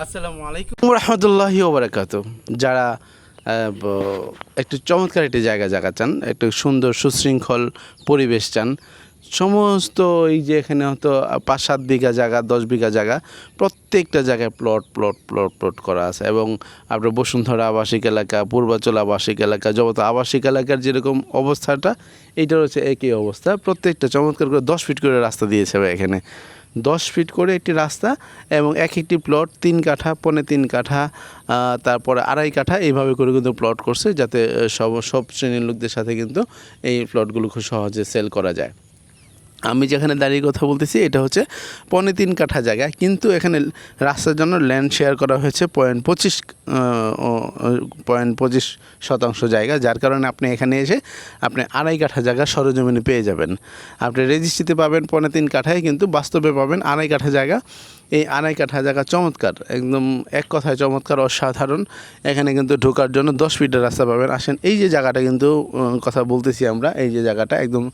আসসালামু আলাইকুম রহমতুল্লাহি ওবারাকাতু। যারা একটু চমৎকার একটি জায়গা চান, একটু সুন্দর সুশৃঙ্খল পরিবেশ চান, সমস্ত এই যে এখানে হয়তো 5-7 বিঘা জায়গা, 10 বিঘা জায়গা, প্রত্যেকটা জায়গায় প্লট করা আছে। এবং আপনার বসুন্ধরা আবাসিক এলাকা, পূর্বাচল আবাসিক এলাকা, যত আবাসিক এলাকার যেরকম অবস্থাটা, এইটা হচ্ছে একই অবস্থা। প্রত্যেকটা চমৎকার করে 10 ফিট করে রাস্তা দিয়েছে এখানে, 10 ফিট করে একটি রাস্তা, এবং এক একটি প্লট 3 কাঠা, 3.25 কাঠা, তারপরে 2.5 কাঠা, এইভাবে করে কিন্তু প্লট করছে, যাতে সব শ্রেণীর লোকদের সাথে কিন্তু এই প্লটগুলো খুব সহজে সেল করা যায়। আমি যেখানে দাঁড়িয়ে কথা বলতেছি এটা হচ্ছে 3.25 কাঠা জায়গা, কিন্তু এখানে রাস্তার জন্য ল্যান্ড শেয়ার করা হয়েছে 0.25% জায়গা, যার কারণে আপনি এখানে এসে আপনি 2.5 কাঠা জায়গা সরজমিনে পেয়ে যাবেন। আপনি রেজিস্ট্রিতে পাবেন 3.25 কাঠায়, কিন্তু বাস্তবে পাবেন 2.5 কাঠা জায়গা। এই 2.5 কাঠা জায়গা চমৎকার, একদম এক কথায় চমৎকার, অসাধারণ। এখানে কিন্তু ঢোকার জন্য 10 ফিটের রাস্তা পাবেন। আসেন, এই যে জায়গাটা কিন্তু কথা বলতেছি আমরা, এই যে জায়গাটা একদম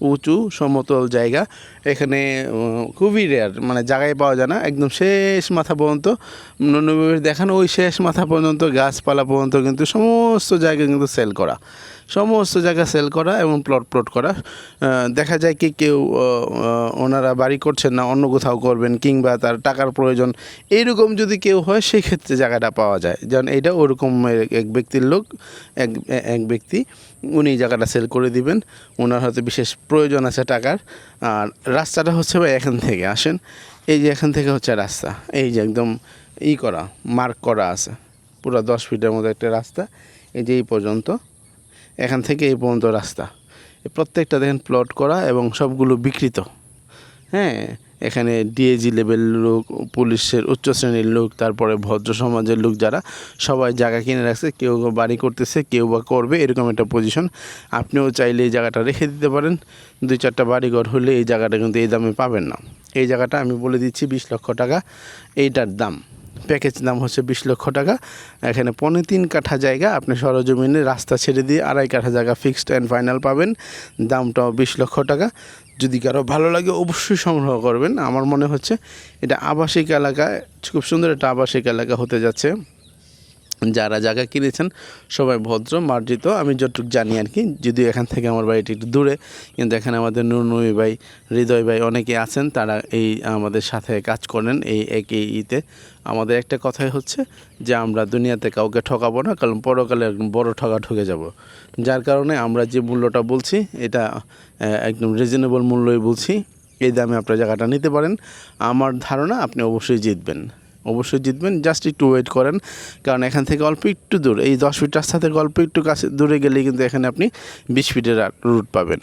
উঁচু সমতল জায়গা। এখানে খুবই রেয়ার, মানে জায়গায় পাওয়া যায় না। একদম শেষ মাথা পর্যন্ত নবীর দেখানো ওই শেষ মাথা পর্যন্ত, গাছপালা পর্যন্ত কিন্তু সমস্ত জায়গা কিন্তু সেল করা, সমস্ত জায়গা সেল করা এবং প্লট করা। দেখা যায় কি কেউ ওনারা বাড়ি করছেন না, অন্য কোথাও করবেন, কিংবা তার টাকার প্রয়োজন, এইরকম যদি কেউ হয় সেই ক্ষেত্রে জায়গাটা পাওয়া যায়। যেমন এইটা ওরকম এক ব্যক্তির লোক, এক ব্যক্তি, উনি জায়গাটা সেল করে দিবেন। ওনার হয়তো বিশেষ প্রয়োজন আছে টাকার। আর রাস্তাটা হচ্ছে ভাই, এখান থেকে আসেন, এই যে এখান থেকে হচ্ছে রাস্তা, এই যে একদম করা, মার্ক করা আছে, পুরো 10 ফিটের মতো একটা রাস্তা। এই যে এই পর্যন্ত, এখান থেকে এই পর্যন্ত রাস্তা, প্রত্যেকটা দেখেন প্লট করা এবং সবগুলো বিকৃত। হ্যাঁ, এখানে ডিএজি লেভেল লোক, পুলিশের উচ্চ শ্রেণীর লোক, তারপরে ভদ্র সমাজের লোক, যারা সবাই জায়গা কিনে রাখছে, কেউ বাড়ি করতেছে, কেউ বা করবে, এরকম একটা পজিশন। আপনিও চাইলে এই জায়গাটা রেখে দিতে পারেন। 2-4টা বাড়িঘর হলে এই জায়গাটা কিন্তু এই দামে পাবেন না। এই জায়গাটা আমি বলে দিচ্ছি 20 লক্ষ টাকা এইটার দাম। প্যাকেজ দাম হচ্ছে 20 লক্ষ টাকা। এখানে 3.25 কাঠা জায়গা, আপনি সরজমিনে রাস্তা ছেড়ে দিয়ে 2.5 কাঠা জায়গা ফিক্সড অ্যান্ড ফাইনাল পাবেন। দামটাও 20 লক্ষ টাকা। যদি কারো ভালো লাগে অবশ্যই সংগ্রহ করবেন। আমার মনে হচ্ছে এটা আবাসিক এলাকায়, খুব সুন্দর একটা আবাসিক এলাকা হতে যাচ্ছে। যারা জায়গা কিনেছেন সবাই ভদ্র মার্জিত, আমি যতটুকু জানি আর কি, যদিও এখান থেকে আমার বাড়িটি একটু দূরে, কিন্তু এখানে আমাদের নুরনবী ভাই, হৃদয় ভাই অনেকে আছেন, তারা এই আমাদের সাথে কাজ করেন এই একই আমাদের একটা কথাই হচ্ছে যে আমরা দুনিয়াতে কাউকে ঠকাবো না, কারণ পরকালে একদম বড় ঠকা ঠকে যাব। যার কারণে আমরা যে মূল্যটা বলছি এটা একদম রিজনেবল মূল্যই বলছি। এই দামে আপনার জায়গাটা নিতে পারেন। আমার ধারণা আপনি অবশ্যই জিতবেন, জাস্ট একটু ওয়েট করেন। কারণ এখান থেকে অল্প একটু দূর, এই 10 ফিট রাস্তা থেকে অল্প একটু কাছে দূরে গেলেই কিন্তু এখানে আপনি 20 ফিটের রুট পাবেন।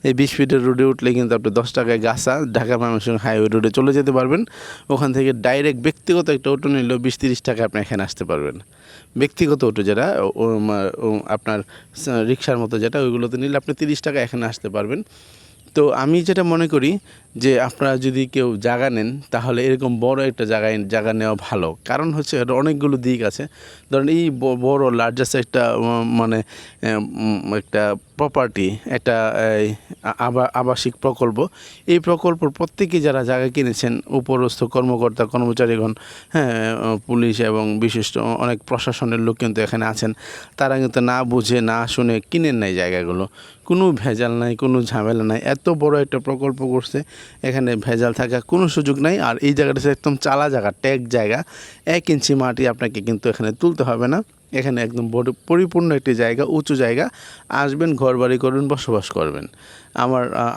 এই 20 ফিটের রুটে উঠলে কিন্তু আপনি 10 টাকায় গাছা ঢাকা ময়মনসিংহ হাইওয়ে রোডে চলে যেতে পারবেন। ওখান থেকে ডাইরেক্ট ব্যক্তিগত একটা অটো নিলেও 20-30 টাকা আপনি এখানে আসতে পারবেন। ব্যক্তিগত অটো যেটা আপনার রিক্সার মতো যেটা, ওইগুলোতে নিলে আপনি 30 টাকা এখানে আসতে পারবেন। তো আমি যেটা মনে করি যে আপনারা যদি কেউ জায়গা নেন, তাহলে এরকম বড় একটা জায়গা নেওয়া ভালো। কারণ হচ্ছে এর অনেকগুলো দিক আছে। ধরেন এই বড় লার্জেস্ট একটা মানে একটা প্রপার্টি, একটা আবাসিক প্রকল্প। এই প্রকল্প প্রত্যেকেই যারা জায়গা কিনেছেন, উপরস্থ কর্মকর্তা কর্মচারীগণ, হ্যাঁ, পুলিশ এবং বিশিষ্ট অনেক প্রশাসনের লোক কিন্তু এখানে আছেন। তারা কিন্তু না বুঝে না শুনে কিনেন নাই জায়গাগুলো। কোনো ভেজাল নাই, কোনো ঝামেলা নাই। এত বড় একটা প্রকল্প করছে, এখানে ভেজাল থাকার কোনো সুযোগ নাই। আর এই জায়গাটা একদম চালা জায়গা, ট্যাগ জায়গা। 1 ইঞ্চি মাটি আপনাকে কিন্তু এখানে তুলতে হবে না। এখানে একদম পরিপূর্ণ একটি জায়গা, উঁচু জায়গা। আসবেন, ঘরবাড়ি করবেন, বসবাস করবেন।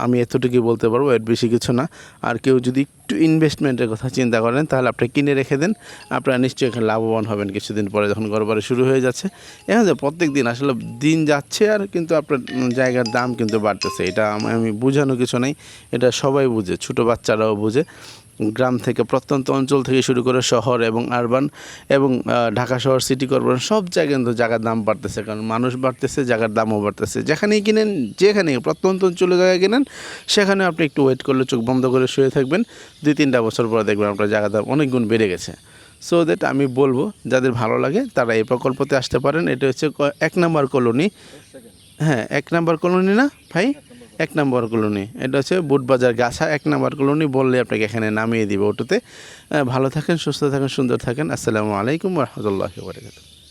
আমি এতটুকুই বলতে পারবো, এর বেশি কিছু না। আর কেউ যদি একটু ইনভেস্টমেন্টের কথা চিন্তা করেন, তাহলে আপনি কিনে রেখে দেন। আপনারা নিশ্চয়ই এখানে লাভবান হবেন কিছুদিন পরে, যখন ঘরবাড়ি শুরু হয়ে যাচ্ছে। এখন যে প্রত্যেক দিন আসলে দিন যাচ্ছে, আর কিন্তু আপনার জায়গার দাম কিন্তু বাড়তেছে। এটা আমি বোঝানো কিছু নেই, এটা সবাই বুঝে, ছোটো বাচ্চারাও বুঝে। গ্রাম থেকে, প্রত্যন্ত অঞ্চল থেকে শুরু করে শহর এবং আরবান এবং ঢাকা শহর, সিটি কর্পোরেশন, সব জায়গায় কিন্তু জায়গার দাম বাড়তেছে। কারণ মানুষ বাড়তেছে, জায়গার দামও বাড়তেছে। যেখানেই কিনেন, যেখানেই প্রত্যন্ত অঞ্চলে জায়গা কিনেন, সেখানে আপনি একটু ওয়েট করলে, চোখ বন্ধ করে শুয়ে থাকবেন, 2-3টা বছর পরে দেখবেন আপনার জায়গার দাম অনেক গুণ বেড়ে গেছে। সো দ্যাট আমি বলবো, যাদের ভালো লাগে তারা এই প্রকল্পতে আসতে পারেন। এটা হচ্ছে 1 নম্বর কলোনি। হ্যাঁ, 1 নম্বর কলোনি না ভাই? 1 নম্বর কলোনি, এটা হচ্ছে বুটবাজার গাছা 1 নম্বর কলোনি। বললে আপনাকে এখানে নামিয়ে দিবে অটোতে। ভালো থাকেন, সুস্থ থাকেন, সুন্দর থাকেন। আসসালামু আলাইকুম ওয়া রাহমাতুল্লাহি ওয়া বারাকাতুহু।